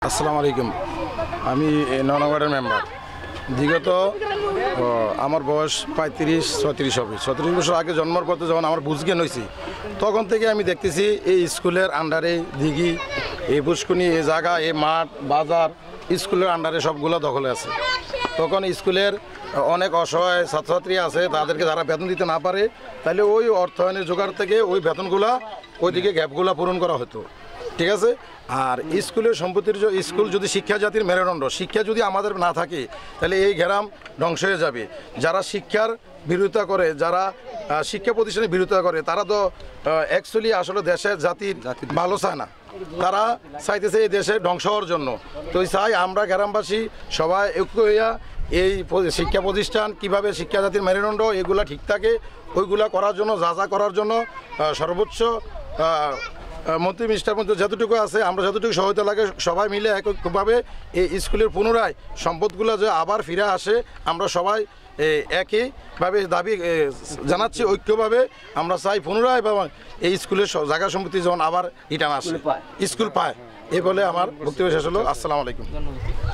আসসালামু আলাইকুম। আমি নওনগরের মেম্বার। বিগত আমার বয়স 35-36 হবে। 36 বছর আগে জন্মের পর যখন আমার বুঝজ্ঞান হয়েছি তখন থেকে আমি দেখতেছি এই স্কুলের আন্ডারে দিঘি, এই পুষ্কুনি, এই জায়গা, এই মাঠ, বাজার স্কুলের আন্ডারে সবগুলো দখলে আছে। তখন স্কুলের অনেক অসহায় ছাত্রছাত্রী আছে, তাদেরকে যারা বেতন দিতে না পারে তাহলে ওই অর্থায়নের জোগাড় থেকে ওই বেতনগুলা ওইদিকে গ্যাপগুলা পূরণ করা হতো। ঠিক আছে। আর স্কুলের সম্পত্তির স্কুল যদি শিক্ষা জাতির মেরুদণ্ড, শিক্ষা যদি আমাদের না থাকে তাহলে এই গ্রাম ধ্বংস হয়ে যাবে। যারা শিক্ষার বিরোধিতা করে, যারা শিক্ষা প্রতিষ্ঠানের বিরোধিতা করে, তারা তো অ্যাকচুয়ালি আসলে দেশের জাতির ভালো চায় না, তারা চাইতেছে এই দেশে ধ্বংস হওয়ার জন্য। তো চাই আমরা গ্রামবাসী সবাই ঐক্য হইয়া এই শিক্ষা প্রতিষ্ঠান কীভাবে শিক্ষা জাতির মেরুদণ্ড এগুলা ঠিক থাকে ওইগুলা করার জন্য, যা করার জন্য সর্বোচ্চ মন্ত্রী মিনিস্টার মধ্যে যতটুকু আছে আমরা যতটুকু সহায়তা লাগে সবাই মিলে একভাবে এই স্কুলের পুনরায় সম্পদগুলো যে আবার ফিরে আসে আমরা সবাই একইভাবে দাবি জানাচ্ছি। ঐক্যভাবে আমরা চাই পুনরায় এই স্কুলের জায়গা সম্পত্তি যেমন আবার রিটার্ন আসে, স্কুল পায়। এই বলে আমার বক্তব্য শেষ হলো। আসসালামু আলাইকুম।